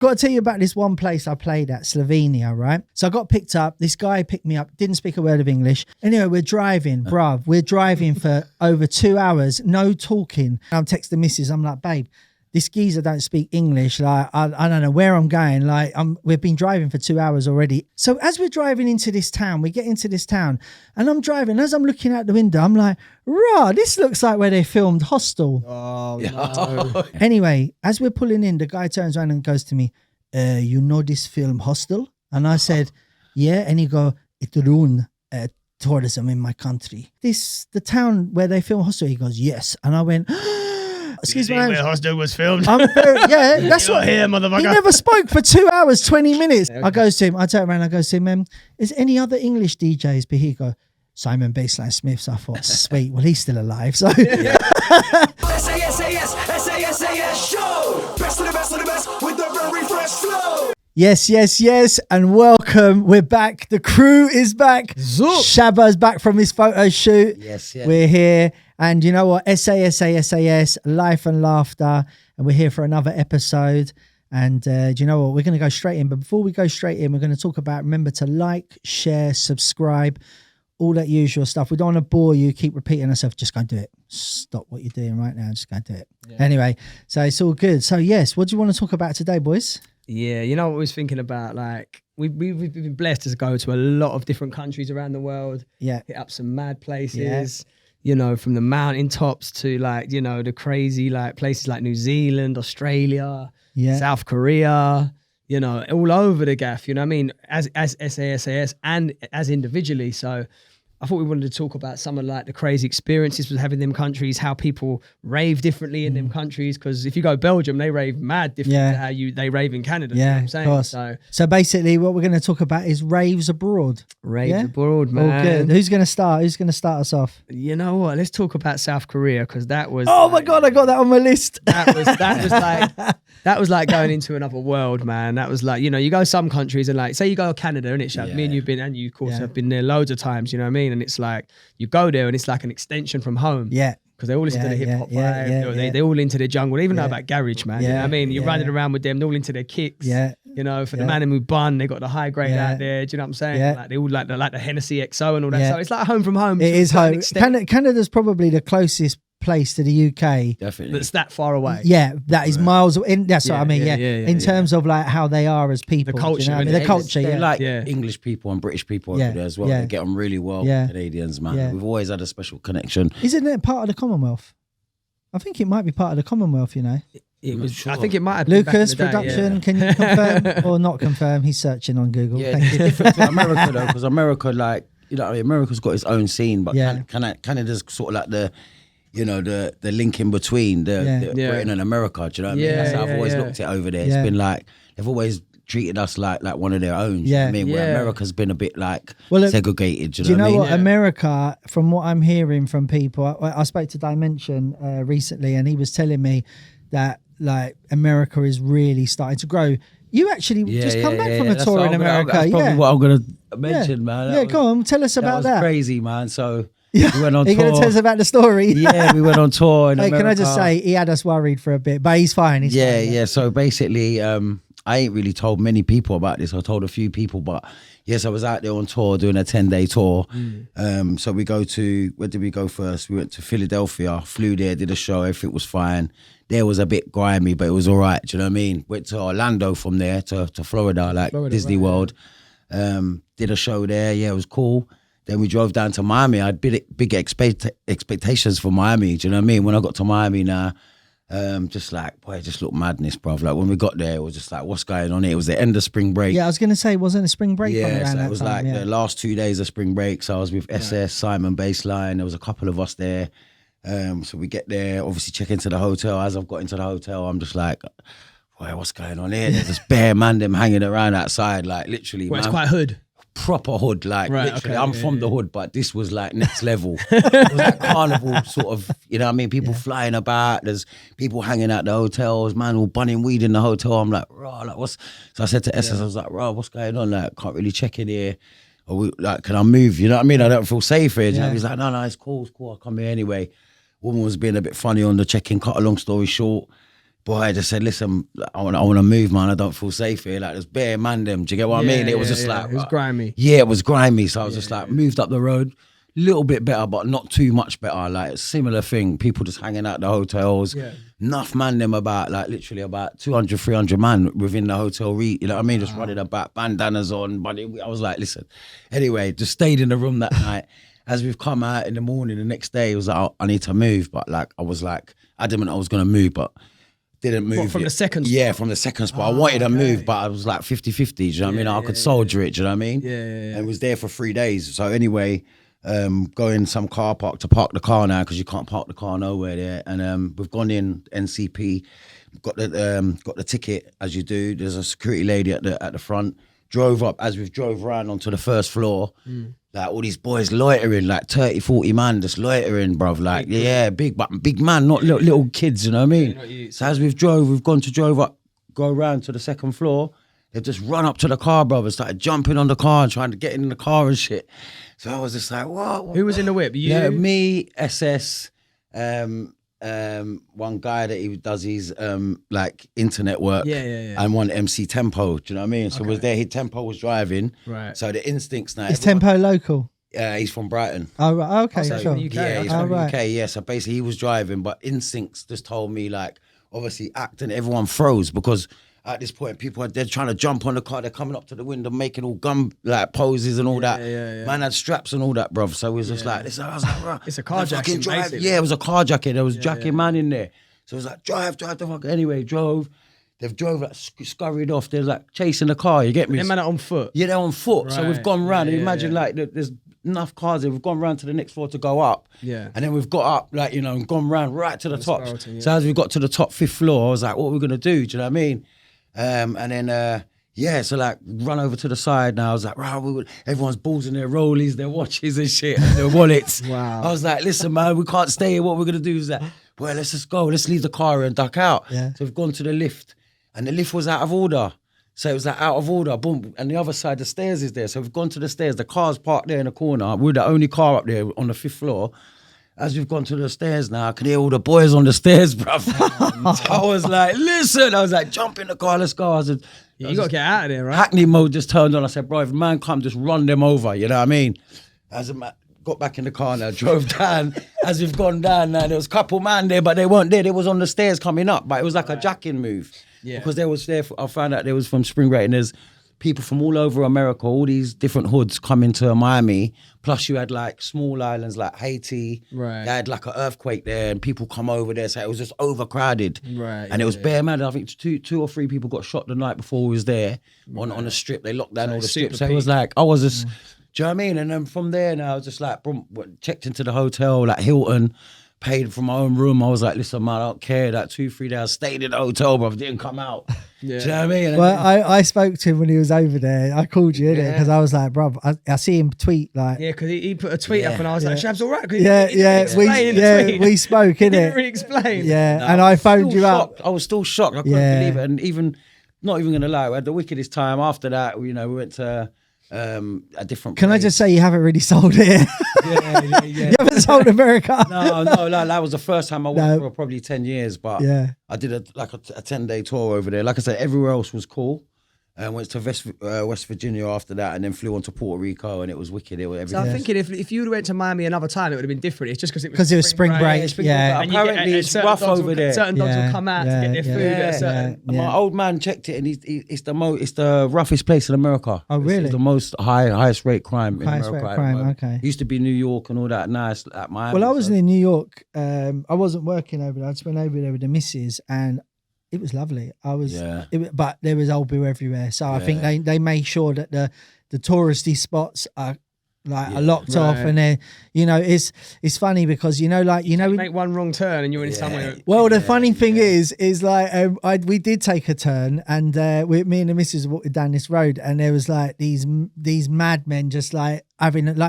Got to tell you about this one place I played at, Slovenia, right? So I got picked up. This guy picked me up, didn't speak a word of English. Anyway, we're driving, bruv. We're driving for over 2 hours, no talking. I'm texting Mrs. I'm like, babe, this geezer don't speak English. Like, I don't know where I'm going. Like, we've been driving for 2 hours already. So as we're driving into this town, we get into this town and I'm driving. As I'm looking out the window, I'm like, rah, this looks like where they filmed Hostel. Oh, no. Anyway, as we're pulling in, the guy turns around and goes to me, you know this film Hostel? And I said, yeah. And he go, it ruined tourism in my country. The town where they film Hostel? He goes, yes. And I went, excuse me. Where Hostel was filmed. Yeah, that's You're what. here, motherfucker. He never spoke for 2 hours, 20 minutes. Okay. I goes to him, I turn around, I goes to him, is any other English DJs? But he go, Simon Baseline Smith. So I thought, sweet, well, he's still alive. So SaSaSaS show. Best of the best of the best with the very fresh flow. Yes. And welcome. We're back. The crew is back. Zoop. Shabba's back from his photo shoot. Yes. We're here. And you know what? SaSaSaS, life and laughter. And we're here for another episode. And do you know what? We're going to go straight in. But before we go straight in, we're going to talk about, remember to like, share, subscribe, all that usual stuff. We don't want to bore you, keep repeating ourselves. Just go and do it. Stop what you're doing right now. Just go and do it. Yeah. Anyway, so it's all good. So yes, what do you want to talk about today, boys? Yeah, you know what I was thinking about? Like, we've been blessed to go to a lot of different countries around the world. Yeah. Hit up some mad places. Yeah. You know, from the mountaintops to like, you know, the crazy like places like New Zealand, Australia, South Korea, you know, all over the gaff, you know what I mean? As SaSaS and as individually. So I thought we wanted to talk about some of like the crazy experiences with having them countries, how people rave differently in them countries. Because if you go Belgium, they rave mad different to how they rave in Canada. Yeah, you know what I'm saying? Of course. So basically what we're going to talk about is raves abroad. Raves abroad, man. All good. Who's going to start? Who's going to start us off? You know what? Let's talk about South Korea, because that was... Oh my God, I got that on my list. That was like going into another world, man. That was like, you know, you go some countries and like, say you go to Canada, innit, Shab? Me and you've been, and you of course have been there loads of times, you know what I mean? And it's like, you go there and it's like an extension from home. Yeah. Because they all listen to the hip hop vibe. They're all into the jungle. They even know about garage, man. You know what I mean? You're running around with them, they're all into their kicks. Yeah. You know, for the man who bun, they got the high grade out there. Do you know what I'm saying? Yeah. Like they all like the Hennessy XO and all that. So it's like home from home. It is home. Canada's probably the closest place to the UK. Definitely. That's that far away. Yeah, that is miles in. That's what I mean. In terms of like how they are as people. The culture. You know what I mean? The culture. They like English people and British people over there as well. They get on really well with Canadians, man. Yeah. We've always had a special connection. Isn't it part of the Commonwealth? I think it might be part of the Commonwealth, you know. It was, sure. I think it might have been Lucas back in the day, production, can you confirm or not confirm? He's searching on Google. Yeah, Thank it's you. different to America though, because America, like, you know, America's got its own scene, but Canada's sort of like the, you know, the link in between the Britain and America. Do you know what I mean? That's how I've always looked at it over there. It's been like they've always treated us like one of their own. You know what I mean? Where America's been a bit like segregated. Do you know what I mean? What? America, from what I'm hearing from people, I spoke to Dimension recently, and he was telling me that like America is really starting to grow. You actually just come back from a tour in America. That's probably what I'm going to mention, man. Yeah, go on, tell us about that. That was crazy, man. So we went on tour. Are you going to tell us about the story? Yeah, we went on tour in America. Can I just say, he had us worried for a bit, but he's fine. He's fine. So basically, I ain't really told many people about this. I told a few people, but yes, I was out there on tour doing a 10-day tour. So we go to, where did we go first? We went to Philadelphia, flew there, did a show, everything was fine. There was a bit grimy, but it was all right. Do you know what I mean? Went to Orlando from there to Florida, like Disney World. Did a show there. Yeah, it was cool. Then we drove down to Miami. I had big expectations for Miami. Do you know what I mean? When I got to Miami now, just like, boy, it just looked madness, bruv. Like when we got there, it was just like, what's going on here? It was the end of spring break. Yeah, I was going to say, wasn't a spring break on around so that it was time, like the last 2 days of spring break. So I was with SS, Simon Baseline. There was a couple of us there. So we get there, obviously check into the hotel. As I've got into the hotel, I'm just like, boy, what's going on here? There's this bare man them hanging around outside, like literally. Well, it's quite hood. Proper hood, like literally. I'm from the hood, but this was like next level. It was like carnival sort of, you know what I mean? People flying about. There's people hanging out the hotels, man, all bunning weed in the hotel. I'm like, raw, like what's? So I said to SS, I was like, raw, what's going on? Like, can't really check in here. Or we, like, can I move? You know what I mean? I don't feel safe here. Yeah. He's like, no, it's cool. I'll come here anyway. Woman was being a bit funny on the check-in. Cut a long story short, boy, I just said, listen, I want to move, man. I don't feel safe here. Like, there's bare man them. Do you get what I mean? It was just like... It was grimy. Yeah, it was grimy. So I was just like, moved up the road, little bit better, but not too much better. Like, similar thing. People just hanging out the hotels. Yeah. Enough man them about, like, literally about 200, 300 man within the hotel. You know what I mean? Just running about, bandanas on. But I was like, listen. Anyway, just stayed in the room that night. As we've come out in the morning, the next day, it was like, oh, I need to move. But, like, I was, like, adamant I was going to move, but... didn't move. What, from the second spot? Yeah, from the second spot. I wanted to move, but I was like 50-50, do you know what I mean? I could soldier it, do you know what I mean? Yeah. And was there for 3 days. So anyway, going some car park to park the car now, because you can't park the car nowhere there. And we've gone in, NCP, got the ticket, as you do. There's a security lady at the front. Drove up, as we've drove around onto the first floor, like all these boys loitering, like 30, 40 man just loitering, bruv. Like, big man, not little kids, you know what I mean? So as we've gone to drove up, go around to the second floor, they've just run up to the car, bruv, and started jumping on the car and trying to get in the car and shit. So I was just like, what? Who was in the whip? You? Yeah, me, SS, one guy that he does his like internet work, and one MC Tempo. Do you know what I mean? So was there? His Tempo was driving, right? So the instincts now. Is Tempo local? He's from Brighton. Oh, right. Okay, sure. sure. Yeah, he's from UK. Yeah, so basically he was driving, but instincts just told me, like, obviously acting. Everyone froze because at this point they're trying to jump on the car. They're coming up to the window, making all gun like poses and all that. Man had straps and all that, bruv. So it was just like this. I was like, bro, it's a carjacking. Yeah, it was a carjacking. There was jacking man in there. So it was like, drive the fuck. Anyway, drove. They've drove, like, scurried off. They're like chasing the car. You get me? Them man are on foot. Yeah, they're on foot. Right. So we've gone round. Imagine like there's enough cars there. We've gone round to the next floor to go up. Yeah. And then we've got up, like, you know, and gone round right to the top. So as we got to the top 5th floor, I was like, what are we going to do? Do you know what I mean? And then, so like run over to the side now. I was like, right, everyone's balls in their rollies, their watches and shit, and their wallets. Wow. I was like, listen, man, we can't stay here. What we're going to do is that, well, let's just go. Let's leave the car and duck out. Yeah. So we've gone to the lift, and the lift was out of order. So it was like out of order, boom. And the other side, the stairs is there. So we've gone to the stairs. The car's parked there in the corner. We're the only car up there on the 5th floor. As we've gone to the stairs now, I can hear all the boys on the stairs, bruv. So I was like, listen. I was like, jump in the car, let's go. I said, you got to get out of there, right? Hackney mode just turned on. I said, bro, if a man come, just run them over. You know what I mean? As a man got back in the car now, drove down. As we've gone down now, there was a couple man there, but they weren't there. They was on the stairs coming up, but it was like a jacking move. Yeah. Because they was there, I found out they was from Spring Break, and there's people from all over America, all these different hoods coming to Miami. Plus you had like small islands like Haiti. Right. They had like an earthquake there and people come over there. So it was just overcrowded. Right. And it was bare mad. I think two or three people got shot the night before we was there on the strip. They locked down all the strips. So it was like, I was just, do you know what I mean? And then from there now, I was just like, boom, checked into the hotel, like Hilton, paid for my own room. I was like, listen, man, I don't care. That 2-3 days, I stayed in the hotel, bro. Didn't come out. Yeah. Do you know what I mean? Well, I spoke to him when he was over there. I called you, innit? Because I was like, bro, I see him tweet like... Yeah, because he put a tweet up and I was like, Shab's all right. We spoke, innit? He didn't really explain. Yeah, no, and I phoned you up. I was still shocked. I couldn't believe it. And even, not even going to lie, we had the wickedest time after that. You know, we went to... a different Can place. I just say you haven't really sold it? Yeah. You haven't sold America. No, that was the first time I went for probably 10 years, but I did a 10-day tour over there. Like I said, everywhere else was cool. Went to West Virginia after that, and then flew on to Puerto Rico, and it was wicked. It was everything. So I'm thinking if you went to Miami another time, it would have been different. It's just because it was spring break. Yeah, apparently it's rough over there. Certain dogs will come out to get their food. My old man checked it, and it's the roughest place in America. Oh, really? It's the most highest rate crime in America. Highest rate crime. Okay. It used to be New York and all that. Now it's at Miami. Well, I was in New York. I wasn't working over there. I just went over there with the missus, and it was lovely. But there was old beer everywhere. So I think they made sure that the touristy spots are locked off, and then it's funny because you make one wrong turn and you're in somewhere. Well, the funny thing is like we did take a turn, and me and the missus walked down this road, and there was like these madmen just like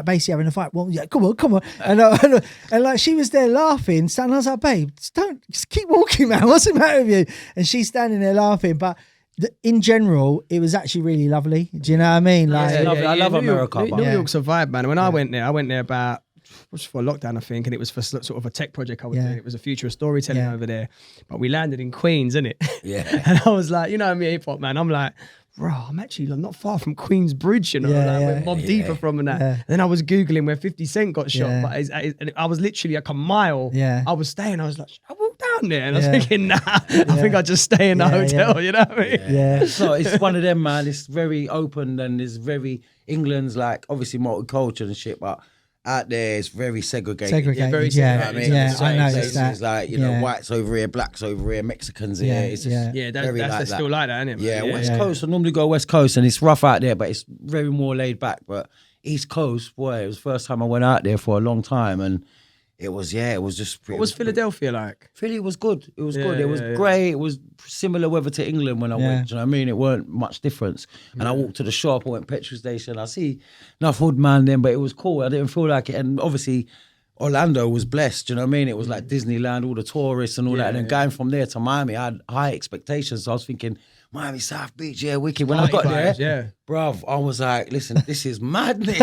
basically having a fight. Well, yeah, come on, and like she was there laughing, and I was like, babe, just keep walking, man. What's the matter with you? And she's standing there laughing, but. In general, it was actually really lovely. Do you know what I mean? Like, I love America. New York's a vibe, man. When I went there about was for lockdown, I think, and it was for sort of a tech project I was doing. It was a future of storytelling over there, but we landed in Queens, innit? Yeah. And I was like, you know me, hip hop man. I'm like, bro, I'm actually not far from Queens Bridge, you know, where Mobb Deep are from and that. And then I was Googling where 50 Cent got shot, but and I was literally like a mile. I was staying, I was like, should I walk down there? And I was thinking, nah, I think I'll just stay in the hotel, you know what I mean? So it's one of them, man. It's very open and it's very, England's like obviously multicultural and shit, but out there it's very segregated. Very segregated. segregated. I noticed that. It's like, you know, whites over here, blacks over here, Mexicans here. It's just very like that. Still like that, isn't it? Yeah, West Coast. I normally go West Coast and it's rough out there, but it's very more laid back. But East Coast, boy, it was the first time I went out there for a long time, and it was just. What was Philadelphia like? Philly was good. It was good. It was great. It was similar weather to England when I went. Do you know what I mean? It weren't much difference. And I walked to the shop. I went petrol station. I see enough hood man then, but it was cool. I didn't feel like it. And obviously, Orlando was blessed. Do you know what I mean? It was like Disneyland, all the tourists and all that. And then going from there to Miami, I had high expectations. So I was thinking, Miami South Beach, wicked. When I got there, bruv, I was like, listen, this is madness.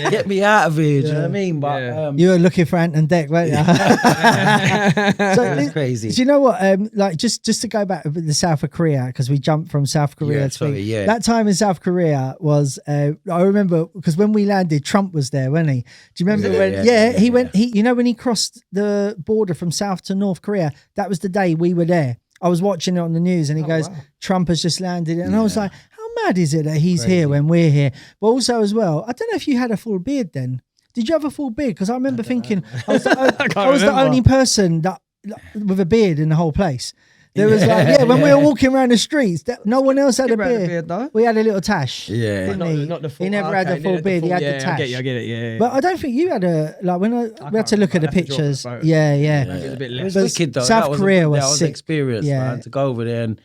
Get me out of here. Do you know what I mean? But you were looking for Ant and Dec, weren't you? So that's crazy. Do you know what? Like just to go back with the South of Korea, because we jumped from South Korea to that time in South Korea was. I remember because when we landed, Trump was there, wasn't he? Do you remember when? He went. You know when he crossed the border from South to North Korea, that was the day we were there. I was watching it on the news and he goes, Trump has just landed. And I was like, how mad is it that he's here when we're here? But also as well, I don't know if you had a full beard then. Did you have a full beard? Because I remember thinking I was the only person that with a beard in the whole place. There was when we were walking around the streets, no one else had a beard. We had a little tash. Yeah. Not the full, he never had a full beard. He had the tash. I get it. Yeah. But I don't think you had when we had to look at the pictures. It was a bit less. It was wicked though. South Korea was sick. Experience, man, to go over there and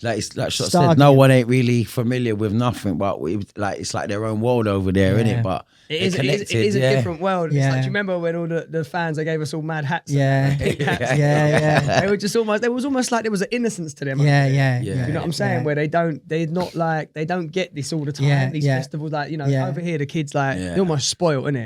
like Shot said, no one ain't really familiar with nothing, but it's like their own world over there, innit? But it is a different world. It's like, do you remember when all the fans, they gave us all mad hats? Pink hats. They were just there was almost like there was an innocence to them. You know what I'm saying? Where they don't get this all the time. These festivals, like, you know, over here the kids they're almost spoiled, innit?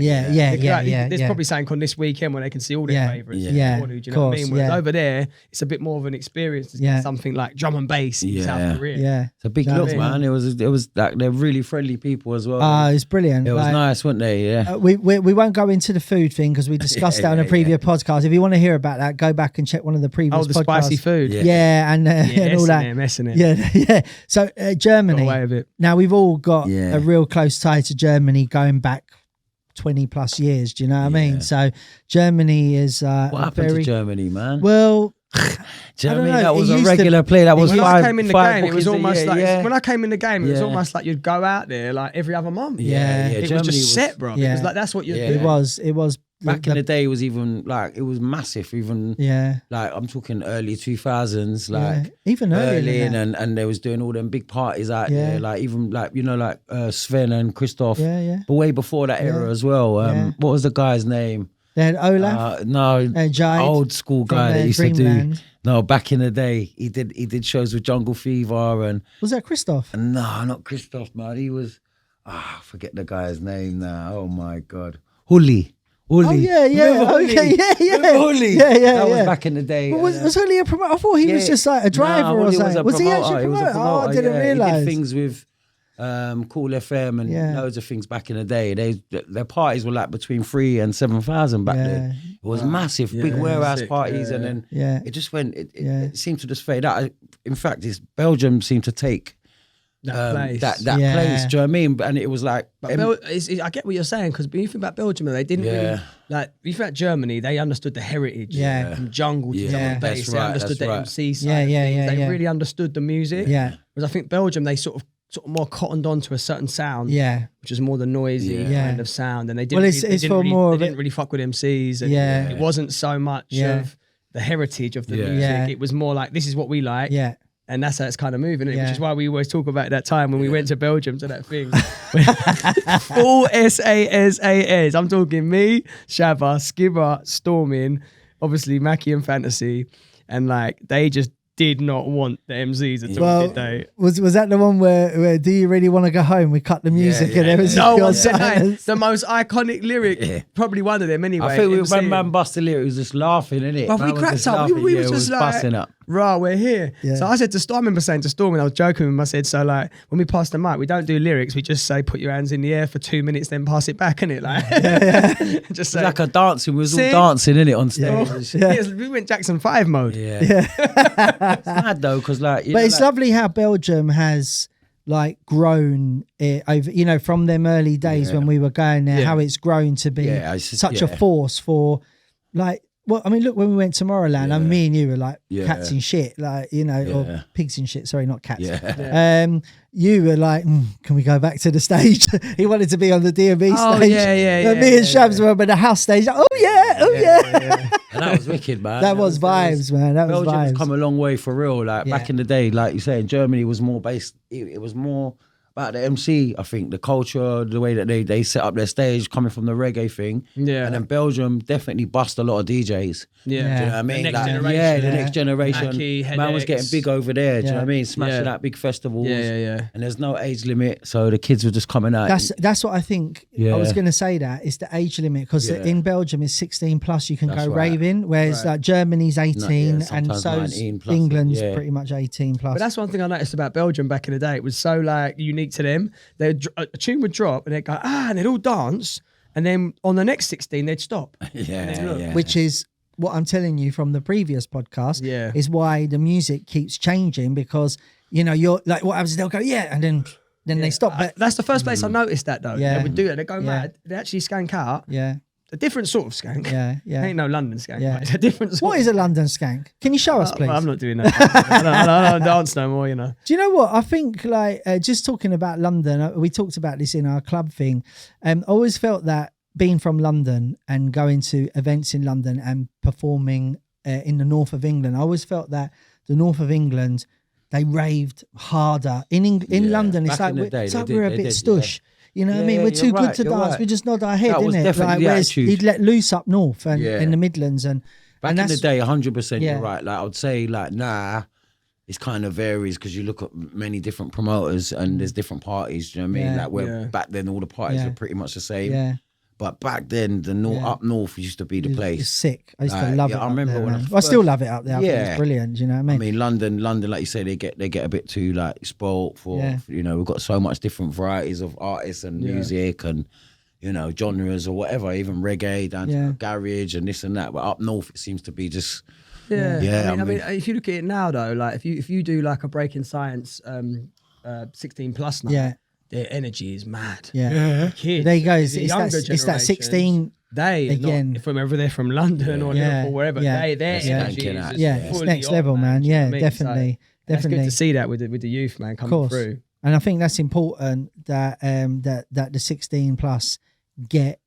There's probably something on this weekend where they can see all their favourites. Do you know what I mean? Whereas over there, it's a bit more of an experience to get something like drum and bass in South Korea. It's a big look, man. It was like they're really friendly people as well. It's brilliant. It was nice, weren't they? Yeah. We won't go into the food thing because we discussed that on a previous podcast. If you want to hear about that, go back and check one of the previous podcasts. The spicy food. And all that. Messing it. Yeah. So Germany. Away with it. Now we've all got a real close tie to Germany going back 20 plus years. Do you know what I mean? So Germany is what happened to Germany, man? Well, Germany, that was a regular play. That was when five. I came in the game, it was almost like when I came in the game, it was Yeah. almost like you'd go out there like every other month. It was Germany just set, bro. It was like that's what you do. It was Back in the day, it was even like it was massive. Even like I'm talking early 2000s, like even earlier Berlin, and they was doing all them big parties out there. Like even like like Sven and Christoph. But way before that era as well. What was the guy's name? They had Olaf. Old school guy that used Dreamland. to do. No, back in the day, he did shows with Jungle Fever and. Was that Christoph? No, not Christoph, man. He was. I forget the guy's name now. Oh my God, Hully. Oh yeah. Okay, Hully. That was back in the day. Well, was Hully a promoter? I thought he was just like a driver or something. Was he actually a promoter? Oh, I didn't realise. He did things with Cool FM and loads of things back in the day. Their parties were like between 3,000 and 7,000 back then. It was massive, big warehouse parties, and then it just went. It seemed to just fade out. In fact, Belgium seemed to take that place. That place. Do you know what I mean? And it was like. I get what you're saying, because when you think about Belgium, they didn't really, like, if you think about Germany, they understood the heritage from jungle to drum and bass. They understood the MC side. They really understood the music. Whereas I think Belgium, they sort of more cottoned on to a certain sound, which is more the noisy kind of sound, and they didn't. They didn't really fuck with MCs, and it wasn't so much of the heritage of the music. It was more like, this is what we like, and that's how it's kind of moving, which is why we always talk about that time when we went to Belgium to that thing. Full SaSaS. I'm talking me, Shabba, Skibber, Stormin, obviously Mackie and Fantasy, and like they just did not want the MCs at all, Well, did they? was that the one where do you really want to go home? We cut the music and there was No pure one said that. silence. The most iconic lyric, probably one of them anyway. I think MC. when man busted lyric, he was just laughing, innit? But we Man was cracked just up. laughing, We yeah, were just like, busting up. Right, we're here. Yeah. So I said to Storm, I remember saying to Storm when I was joking with him, I said, so like when we pass the mic, we don't do lyrics, we just say put your hands in the air for 2 minutes, then pass it back, innit? Like, just It's say, like a dancing. We was all Sing. dancing, innit, on stage. We went Jackson 5 mode. Yeah. It's mad though, because like, But it's lovely how Belgium has like grown over, you know, from them early days when we were going there, how it's grown to be such a force for like, well, I mean, look, when we went to Tomorrowland, and me and you were like cats in shit, like, you know, or pigs in shit. Sorry, not cats. You were like, can we go back to the stage? He wanted to be on the D&B stage. Me and Shabs were on the house stage. Like, oh yeah. And that was wicked, man. That was vibes, man. That was Belgium vibes. has come a long way for real. Like back in the day, like you say, Germany was more based. It was more about the MC. I think the culture, the way that they set up their stage, coming from the reggae thing. Yeah. And then Belgium definitely bust a lot of DJs. Yeah. Do you know what I mean? The next Like, generation. yeah, the next generation. Aki, Man was getting big over there. Do you know what I mean? Smashing Yeah. out big festivals. Yeah. And there's no age limit, so the kids were just coming out. That's what I think. I was going to say that it's the age limit because in Belgium it's 16 plus. You can That's go right. raving, whereas like Germany's 18 and sometimes so 19 plus, England's pretty much 18 plus. But that's one thing I noticed about Belgium back in the day. It was so like unique to them. A tune would drop and they'd go, and they'd all dance. And then on the next 16, they'd stop. Which is what I'm telling you from the previous podcast. Yeah. Is why the music keeps changing because, you know, you're like, what happens? They'll go, and then they stop. But that's the first place I noticed that though. Yeah. They would do it. They go mad. They actually skank out. yeah. A different sort of skank. Yeah. Ain't no London skank. Yeah. Mate. It's a different sort. What is a London skank? Can you show us, please? I'm not doing that. I don't dance no more, you know. Do you know what? I think like just talking about London, we talked about this in our club thing. I always felt that being from London and going to events in London and performing in the north of England, I always felt that the north of England, they raved harder. In London, it's like we're a bit stush. You know what I mean? We're too good to dance. We just nod our head, innit? Like, whereas he'd let loose up north and in the Midlands. And back in the day, 100%, you're right. Like I would say, like it's kind of varies because you look at many different promoters and there's different parties. Do you know what I mean? Like where back then all the parties were pretty much the same. Yeah. But back then, the up north used to be the place. It's sick. I used to love it. I remember when I still love it up there. I think it's brilliant. Do you know what I mean? I mean, London, like you say, they get a bit too like spoilt for you know, we've got so much different varieties of artists and music and you know genres or whatever, even reggae down to garage and this and that. But up north, it seems to be just I mean, if you look at it now though, like if you do like a Breaking Science 16 plus now. Their energy is mad. Yeah. Kids, there you go. It's that 16. They again. From whether they're from London or Liverpool, wherever. Their energy is just it's next level, man. Yeah, definitely. It's good to see that with the youth, man, coming through. And I think that's important that that the 16 plus get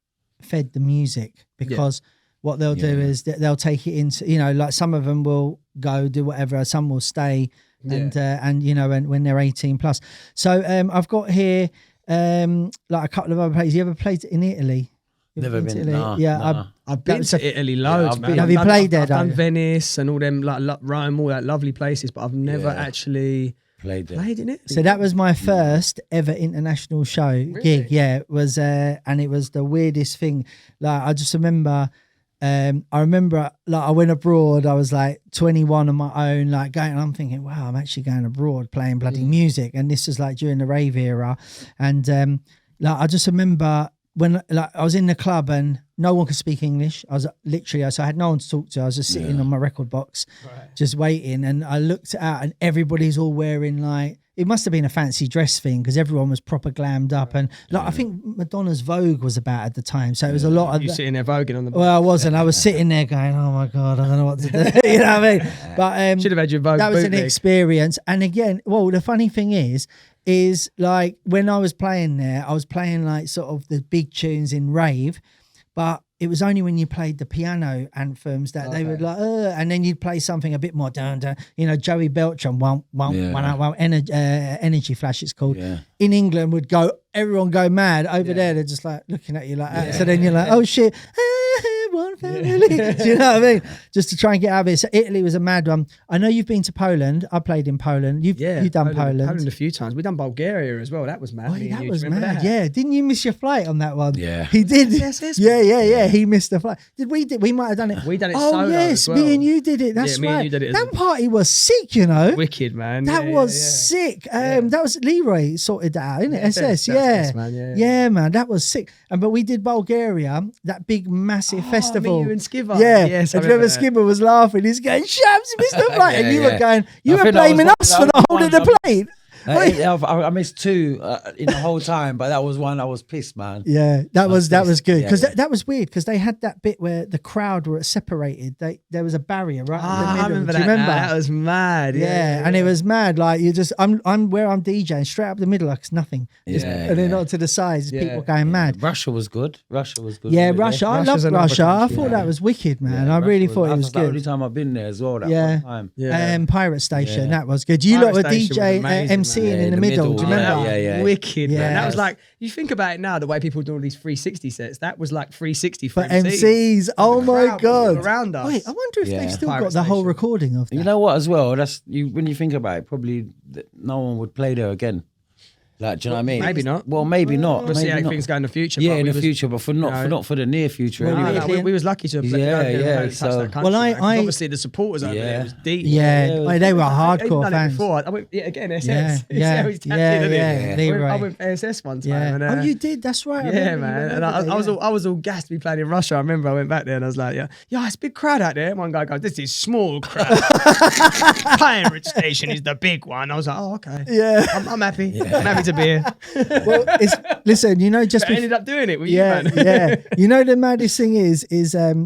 fed the music because what they'll do is they'll take it into, you know, like some of them will go do whatever, some will stay. And you know, when they're 18 plus. So I've got here like a couple of other places. You ever played in Italy? Never been. Italy? Nah. I've been to Italy loads. man. Have you played there? I've done Venice and all them like Rome, all that lovely places, but I've never actually played in it. So that was my first ever international show gig. Yeah, it was, and it was the weirdest thing. Like I just remember. I remember like I went abroad, I was like 21 on my own, like going, and I'm thinking, wow, I'm actually going abroad playing bloody music. And this was like during the rave era. And like I just remember when like I was in the club and no one could speak English. I was literally, so I had no one to talk to. I was just sitting on my record box, just waiting. And I looked out and everybody's all wearing like, it must have been a fancy dress thing because everyone was proper glammed up. And like I think Madonna's Vogue was about at the time. So it was a lot of... You sitting there voguing on the... Well, I wasn't. I was sitting there going, oh my God, I don't know what to do. You know what I mean? But should have had your Vogue that was bootleg. an experience. And again, well, the funny thing is like when I was playing there, I was playing like sort of the big tunes in rave, but it was only when you played the piano anthems that they would like, and then you'd play something a bit more down, you know, Joey Beltram, Energy Flash, it's called. Yeah. In England would go, everyone go mad. Over there, they're just like looking at you like that. So then you're like, oh shit, one my family. Do you know what I mean? Just to try and get out of it. So Italy was a mad one. I know you've been to Poland. I played in Poland. You've done Poland. Poland a few times. We've done Bulgaria as well. That was mad. Oh, that was mad. Yeah. Didn't you miss your flight on that one? Yeah. He did. SaSaSaS. Yeah. He missed the flight. We might have done it. We done it Oh, solo yes. as well. Me and you did it. That's me right. and you did it as That party was sick, you know. Wicked, man. That was sick. That was Leroy sorted that out, innit? SS, man, yeah, man, that was sick. But we did Bulgaria, that big massive festival. Me, you and Skipper. Yeah, Yes, I and remember remember Skipper was laughing. He's going, "Shams, Mr. Flight," and you were going, you I were think that was blaming one- us that for was not one holding the plate. I missed 2 in the whole time, but that was one I was pissed, man. Yeah, that was good because Yeah. that was weird because they had that bit where the crowd were separated. There was a barrier right in the middle. I remember Do you that. remember? That was mad. Yeah, and it was mad. Like you just, I'm where I'm DJing straight up the middle, like it's nothing. Just- Yeah, and then yeah. not to the sides, Yeah, people going mad. Russia was good. Russia was good. Yeah, really. Russia. I Russia's loved another Russia. I country, thought yeah. that was wicked, man. I Russia really thought it that was the only good. time I've been there as well. That Yeah. one time. Yeah. Pirate Station, Yeah. that was good. You lot were Pirate Station was DJ amazing, MCing man. in the middle. Do you remember? Yeah. Wicked, man. That was Yes. like, you think about it now, the way people do all these 360 sets, that was like 360 For for MCs. Oh The my crowd was all god! around us. Wait, I wonder if Yeah. they've still Pirate got the whole Station. recording of that. You know what? As well, that's you. When you think about it, probably no one would play there again. Like, do you know what I mean? Maybe not. Well, maybe not. We'll see maybe how not. things go in the future. Yeah, but in we the was- future, but for not for the near future. Well, anyway. Italy- we was lucky to have played. Yeah, touch so- that country, Well, man, 'cause I- obviously the supporters over there Yeah. was deep. Yeah, Yeah, like, they were I've hardcore done it fans. before. I went again SS. Yeah, How he's tapped yeah, in, isn't it? yeah, Leroy. I went for SS one time. Yeah. And, Oh, you did. That's right. I Yeah, remember you man. went And over there, yeah. I was all gassed to be playing in Russia. I remember I went back there and I was like, yeah, it's a big crowd out there. One guy goes, "This is small crowd. Pirate Station is the big one." I was like, "Oh, okay. Yeah. I'm happy. I'm happy to be here." Well, listen, you know, just But I ended up doing it with yeah, you, man. yeah. You know, the maddest thing is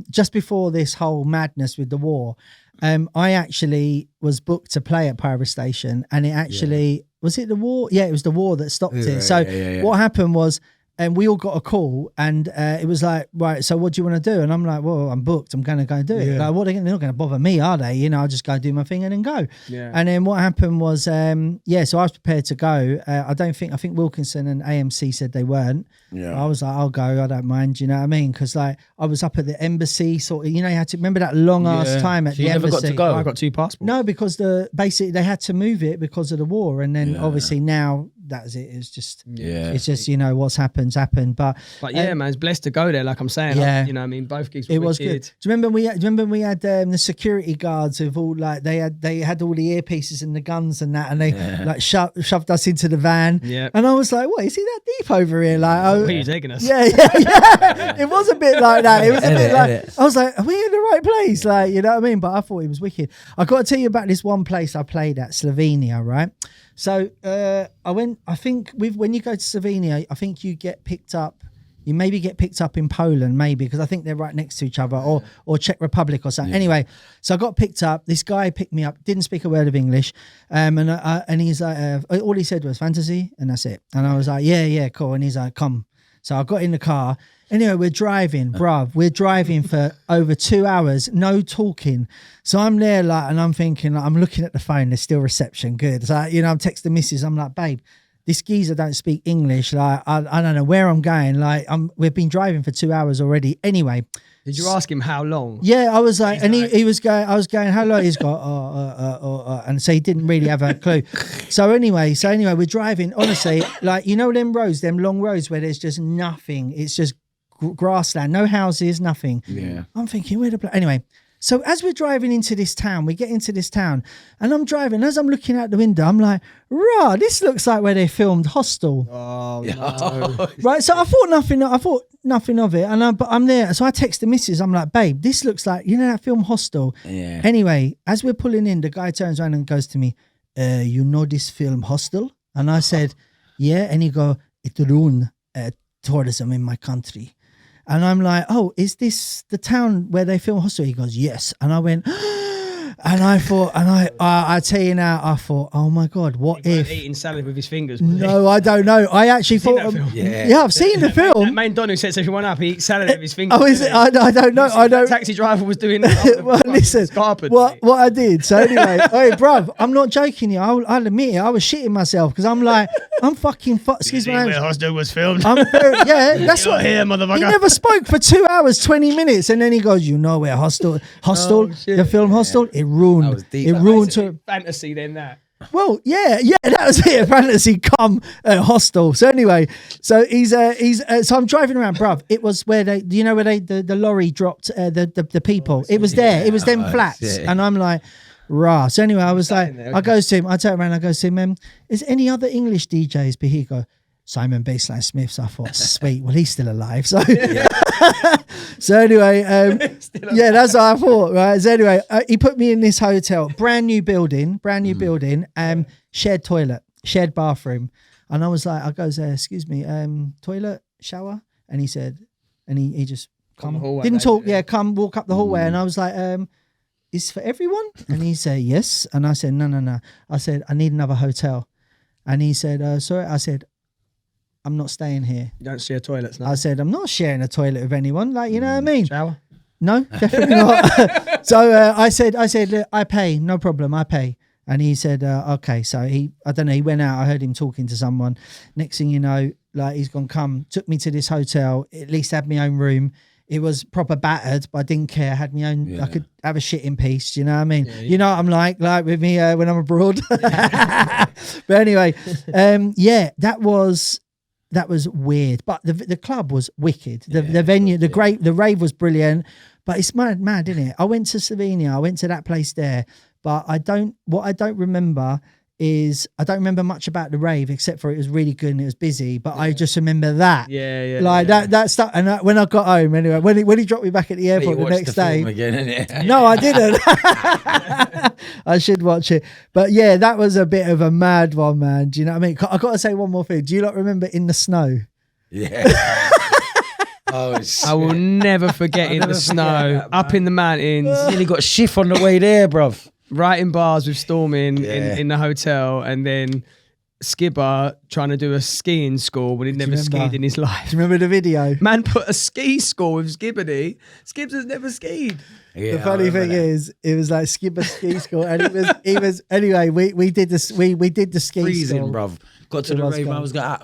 just before this whole madness with the war, I actually was booked to play at Pirate Station, and it actually was it the war? Yeah, it was the war that stopped it. Yeah, So yeah. what happened was. And we all got a call, and it was like, right, so what do you want to do? And I'm like, well, I'm booked. I'm going to go do it. Like, what? They're not going to bother me, are they? You know, I'll just go do my thing and then go. Yeah. And then what happened was, so I was prepared to go. I think Wilkinson and AMC said they weren't. Yeah. I was like, I'll go. I don't mind. You know what I mean? Because like I was up at the embassy, sort of. You know, you had to remember that long ass time at So the you never embassy. got to go? I got 2 passports. No, because basically they had to move it because of the war, and then obviously now that's it. It's just it's just what's happened. But yeah, man, it's blessed to go there. Like I'm saying, Yeah. you know, what I mean, both gigs were It was wicked. good. Do you remember we had the security guards with all like they had all the earpieces and the guns and that, and they like shoved us into the van. Yeah. And I was like, what, is he that deep over here? Like, Where are you taking us? yeah. It was a bit like that. It was a bit like I was like, are we in the right place? Like, you know what I mean? But I thought it was wicked. I got to tell you about this one place I played at, Slovenia, right? So I think when you go to Slovenia, I think you get picked up. You maybe get picked up in Poland, maybe, because I think they're right next to each other, or Czech Republic or something. Anyway, so I got picked up. This guy picked me up, didn't speak a word of English, and he's like, all he said was fantasy, and that's it. And I was like, yeah, cool. And he's like, come. So I got in the car. Anyway, we're driving for over 2 hours, no talking. So I'm there, like, and I'm thinking, like, I'm looking at the phone. There's still reception, good. So I'm texting Mrs. I'm like, babe, this geezer don't speak English. Like, I don't know where I'm going. Like, we've been driving for 2 hours already. Anyway. Did you ask him how long? Yeah, I was like, he was going, I was going, how long he's got? And so he didn't really have a clue. So anyway, we're driving, honestly, like, you know, them long roads where there's just nothing. It's just grassland, no houses, nothing. Yeah. I'm thinking, anyway. So as we're driving into this town, we get into this town, and I'm driving. As I'm looking out the window, I'm like, rah, this looks like where they filmed Hostel. Oh, no. Right, so I thought nothing of it, but I'm there. So I text the missus. I'm like, babe, this looks like, you know, that film Hostel. Yeah. Anyway, as we're pulling in, the guy turns around and goes to me, you know this film Hostel? And I said, yeah. And he go, it ruined tourism in my country. And I'm like, oh, is this the town where they film Hostel? He goes, yes. And I went, and I thought, I tell you now, I thought, oh my God, what if? Eating salad with his fingers. No, I don't know. I actually thought, that film? yeah, I've seen the That film. main Don who sets everyone up, he eats salad with his fingers. Oh, is it? I don't know. I don't. Taxi driver was doing Well, listen, what I did. So anyway, hey, bruv, I'm not joking you. I'll admit it. I was shitting myself because I'm like, I'm fucking excuse me. Where Hostel was filmed. That's You're what here, motherfucker. He never spoke for 2 hours, 20 minutes, and then he goes, "You know where Hostel, the film Hostel, it ruined. That was deep. It ruined to fantasy. Then that. Well, yeah, that was it. Fantasy come Hostel. So anyway, so so I'm driving around, bruv. It was where the lorry dropped the people. It was there. It was them flats, and I'm like. Rah. So anyway, I was like, I goes to him, I turn around, I goes to him, is any other English DJs? But he go, Simon Baseline Smith. So I thought, sweet, well, he's still alive. So so anyway, that's what I thought, right? So anyway, he put me in this hotel, brand new building, shared toilet, shared bathroom. And I was like, I goes, excuse me, toilet, shower? And he said, and he just didn't talk, come walk up the hallway. And I was like, is for everyone? And he said, yes. And I said, no. I said, I need another hotel. And he said, sorry. I said, I'm not staying here. You don't share toilets now. I said, I'm not sharing a toilet with anyone. Like, you know what I mean? Shower? No, definitely not. So I said, look, I pay, no problem, I pay. And he said, okay. So he went out. I heard him talking to someone. Next thing you know, like he's took me to this hotel, at least had my own room. It was proper battered, but I didn't care. I had my own. Yeah. I could have a shit in peace. Do you know what I mean? Yeah. You know what I'm like with me when I'm abroad. But anyway, that was weird. But the club was wicked. The venue, the rave was brilliant. But it's mad, isn't it? I went to Slovenia. I went to that place there. But what I don't remember is I don't remember much about the rave except for it was really good and it was busy, but I just remember that. That stuff. And when I got home anyway, when he dropped me back at the airport the next day. Again, no, I didn't. I should watch it. But yeah, that was a bit of a mad one, man. Do you know what I mean? I got to say one more thing. Do you not remember In the Snow? Yeah. Oh, I will never forget In the Snow, up in the mountains. Nearly got shift on the way there, bruv. Writing bars with Stormin in the hotel, and then Skibber trying to do a skiing score when he'd never skied in his life. Do you remember the video? Man put a ski score with Skibbity. Skibbs has never skied. Yeah, the funny thing is, it was like Skibber ski score, and it was anyway. We did this. We did the ski freezing, score. Bruv. Got to the rave, I was going.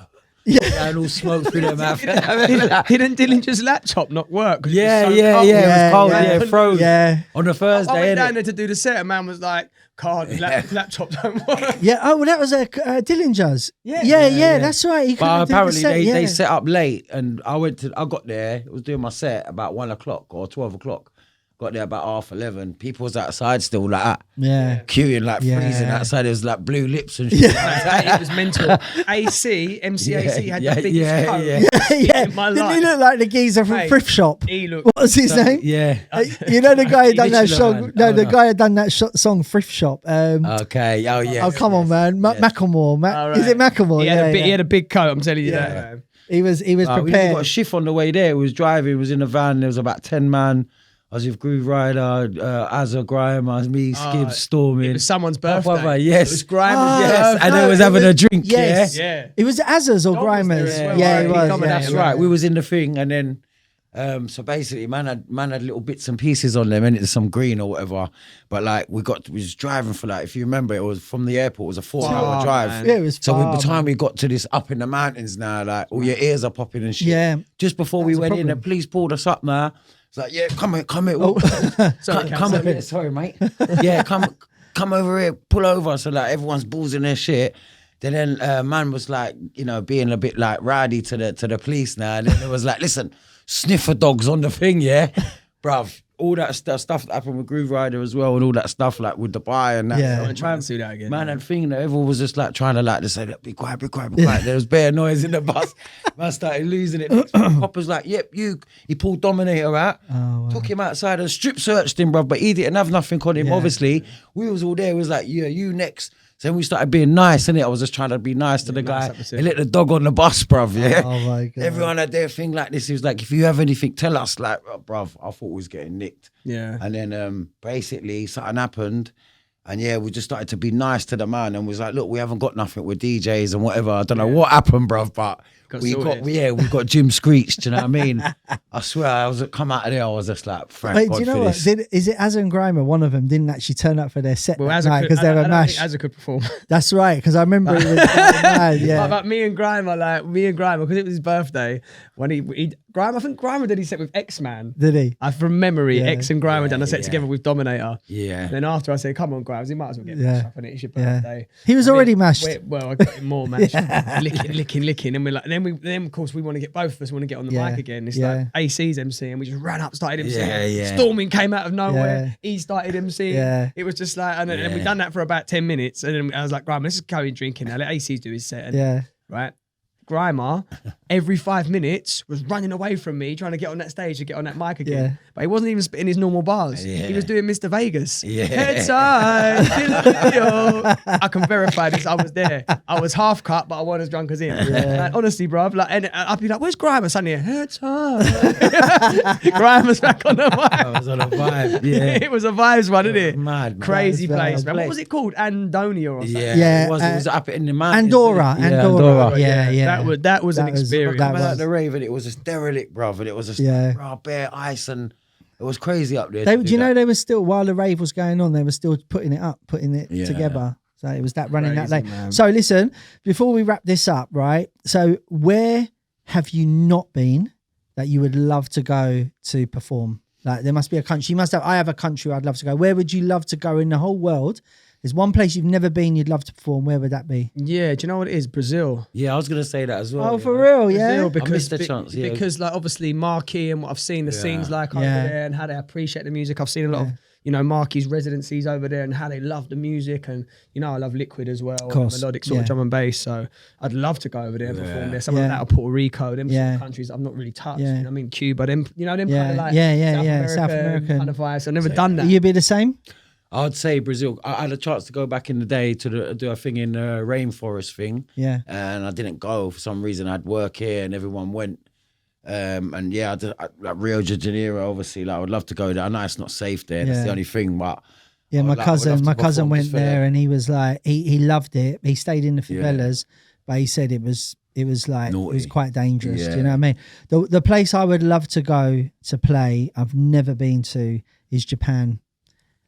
And all smoke through their mouth. Didn't Dillinger's laptop not work? Yeah, it was cold, froze. Yeah. On the first day, I went down there to do the set, and man was like, laptop don't work. Yeah, well, that was Dillinger's. Yeah, that's right. But apparently they set up late, and I got there, I was doing my set about 1 o'clock or 12 o'clock. Got there about 11:30. People was outside still like that. Yeah. Queuing, like freezing outside. It was like blue lips and shit. It was mental. MCAC had the biggest coat. Didn't he look like the geezer from Thrift Shop? He looked. What was his name? Yeah. You know the guy who done that song? No, the guy who done that song, Thrift Shop. Okay. Oh, yeah. Oh, come on, man. Macklemore. Right. Is it Macklemore? He had a big coat, I'm telling you that, man. He was prepared. We got a shift on the way there. We was driving. We was in a van. There was about 10 man. I was with Groove Rider, Azza, Grime, me, Skib, Stormin. It was someone's birthday. Yes. It was Grime. Yes. And they was having a drink. Yes. Yeah. It was Azza's or Grimer's. Yeah, it was. That's right. We was in the thing, and then so basically, man had little bits and pieces on them, and it's some green or whatever. But like we was driving for like, if you remember, it was from the airport. It was a 4-hour drive. Man. Yeah, it was. So by the time we got to this up in the mountains now, like all your ears are popping and shit. Yeah. Just before we went in, the police pulled us up now. It's like, yeah, come here. Oh. Come over here. Sorry, mate. Yeah, come over here, pull over. So like everyone's balls in their shit. Then man was like, being a bit like rowdy to the police now. And then it was like, listen, sniffer dogs on the thing, yeah? Bruv, all that stuff that happened with Groove Rider as well, and all that stuff like with the buy and that. Yeah. I'm trying to do that again. Man, and thing that everyone was just like trying to like to say, be quiet. There was bare noise in the bus. Man started losing it. Popper's like, yep, he pulled Dominator out, took him outside and strip searched him, bruv, but he didn't have nothing on him, obviously. We was all there, it was like, yeah, you next. So then we started being nice, innit? I was just trying to be nice to the guy. He let the dog on the bus, bruv, yeah? Oh, my God. Everyone had their thing like this. He was like, if you have anything, tell us. Like, bruv, I thought we was getting nicked. Yeah. And then basically something happened. And yeah, we just started to be nice to the man and was like, look, we haven't got nothing with DJs and whatever. I don't know what happened, bruv, but we got Jim Screech. Do you know what I mean? I swear, I was come out of there. I was just like, thank Wait, God do you know for what? this. Is it Azza and Grimer? One of them didn't actually turn up for their set Well, that night because they were mashed. Azza could perform. That's right, because I remember he was mad, yeah. But me and Grimer, because it was his birthday, when Grimer, I think Grimer did his set with X-Man. Did he? From memory, Yeah. X and Grimer done a set together with Dominator. Yeah. And then after I said, come on, Grimes, you might as well get mashed up, and it's your birthday. He was already mashed. Well, I got him more mashed. licking. And we're like, then of course we want to get both of us want to get on the mic again. It's like AC's MC, and we just ran up, started MCing. Storming came out of nowhere. He started MCing. Yeah. It was just like, and then we done that for about 10 minutes. And then I was like, Grimer, let's just go and drinking now. Let AC's do his set. And, right. Grimer, every 5 minutes, was running away from me, trying to get on that stage to get on that mic again. Yeah. But he wasn't even spitting his normal bars. He was doing Mr. Vegas. Yeah. Head side, I can verify this. I was there. I was half cut, but I wasn't as drunk as him. Like, honestly, bruv. Like, and I'd be like, "Where's Grimer?" Suddenly, head side. Grimer's back on the mic. I was on a vibe. Yeah. It was a vibes one, isn't it? Mad. Crazy That was place, man. place. What was it called? Andonia or something? Yeah, It was up in the mountains. Andorra. Yeah. That was an experience. that I was was- at the rave and it was just derelict, bruv, and it was just bare ice and it was crazy up there. Do you know they were still, while the rave was going on, they were still putting it together. So it was that running that late. Man. So listen, before we wrap this up, right? So where have you not been that you would love to go to perform? Like there must be a country. You must have. I have a country I'd love to go. Where would you love to go in the whole world? There's one place you've never been you'd love to perform. Where would that be? Yeah, do you know what it is? Brazil. Yeah, I was gonna say that as well. Oh, for real? Brazil, Yeah. because missed the chance, yeah. because like obviously Marky and what I've seen the scenes like over there and how they appreciate the music. I've seen a lot of Marky's residencies over there and how they love the music, and I love Liquid as well, melodic sort of drum and bass. So I'd love to go over there and perform there. Some of that, or Puerto Rico, them sort of countries I've not really touched. You know what I mean, Cuba, them kind of like South American kind of vibes. I've never done that. You'd be the same. I'd say Brazil. I had a chance to go back in the day to do a thing in the rainforest thing. Yeah. And I didn't go for some reason. I'd work here and everyone went. And yeah, like Rio de Janeiro, obviously, like I would love to go there. I know it's not safe there. That's the only thing, but yeah, my cousin went there and he was like, he loved it. He stayed in the favelas, but he said it was like naughty. It was quite dangerous. Do you know what I mean? The place I would love to go to play, I've never been to, is Japan.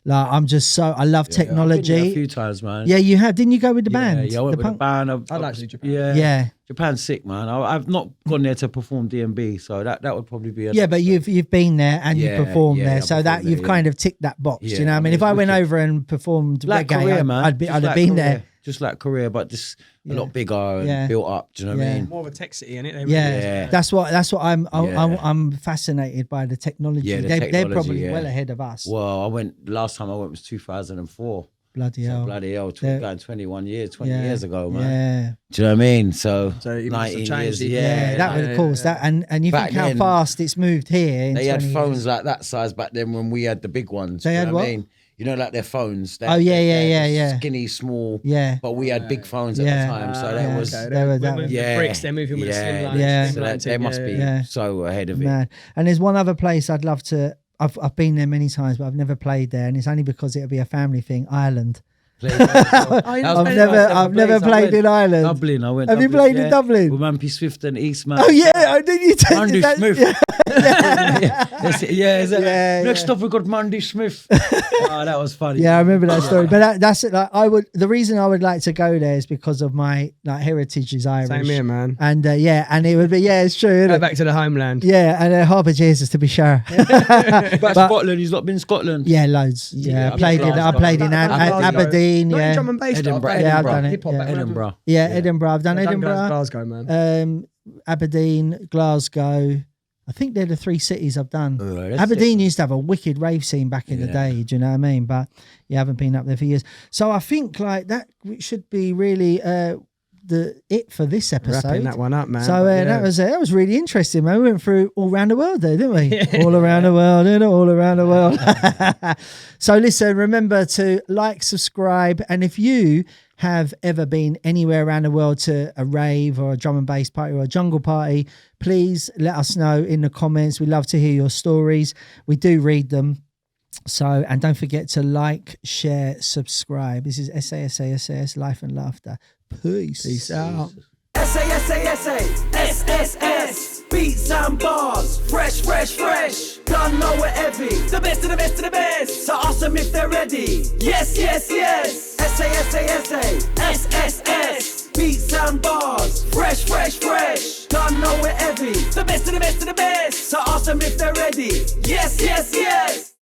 Like I love technology. I've been there a few times, man. Yeah, you have. Didn't you go with the band? Yeah, I went with the band. I'd like to do Japan. Yeah. Japan's sick, man. I've not gone there to perform D&B, so that would probably be. But you've been there and you performed there, so that you've kind of ticked that box. Yeah, Do you know what I mean? If I went over and performed like reggae, Korea, man. I'd have been there. Just like Korea, but just a lot bigger and built up. Do you know what I mean? More of a tech city, isn't it? Yeah. That's what I'm fascinated by, the technology. Yeah, they're probably well ahead of us. Well, last time I went was 2004. Bloody hell. Bloody hell, 21 years, 20 years ago, man. Yeah. Do you know what I mean? So you 19 years. That would, of course, that and you think how fast it's moved here. They had phones like that size back then when we had the big ones. They had what? I mean? You know, like their phones. Yeah. Skinny, small. Yeah. But we had big phones at the time, so that was. The bricks, they're moving with a slim line. Yeah. So they must be so ahead of it. Man. And there's one other place I'd love to. I've been there many times, but I've never played there, and it's only because it'll be a family thing. Ireland. I've never played in Ireland. Dublin, I went. Have you played in Dublin? With Mampy Swift and Eastman. Oh yeah, I did. You tell Mandy that. Smith. Next stop we got Mandy Smith. Oh, that was funny. Yeah, I remember that story. But that's it. Like the reason I would like to go there is because of my heritage is Irish. Same here, man. And and it would be it's true. Go back to the homeland. Yeah, and Harbour Jesus to be sure. But Scotland, he's not been in Scotland. Yeah, loads. Yeah, I played in Aberdeen. Not drum and bass. Edinburgh. Yeah, I've done it. Hip-hop Edinburgh. Yeah, Edinburgh. I've done Edinburgh. Glasgow, man. Aberdeen, Glasgow. I think they're the three cities I've done. That's Aberdeen used to have a wicked rave scene back in the day. Do you know what I mean? But you haven't been up there for years. So I think like that should be really it for this episode. Wrapping that one up, man. So that was really interesting, man. We went through all around the world there, didn't we? All around the world, all around the world. So listen, remember to like, subscribe, and if you have ever been anywhere around the world to a rave or a drum and bass party or a jungle party, please let us know in the comments. We love to hear your stories. We do read them. So, and don't forget to like, share, subscribe. This is SaSaSaS, Life and Laughter. Peace. Peace out. SaSaSaS, beats and bars, fresh, fresh, fresh. Don't know we're heavy. The best of the best of the best. So awesome if they're ready. Yes, yes, yes. SaSaSaS, beats and bars, fresh, fresh, fresh. Don't know we're heavy. The best of the best of the best. So awesome if they're ready. Yes, yes.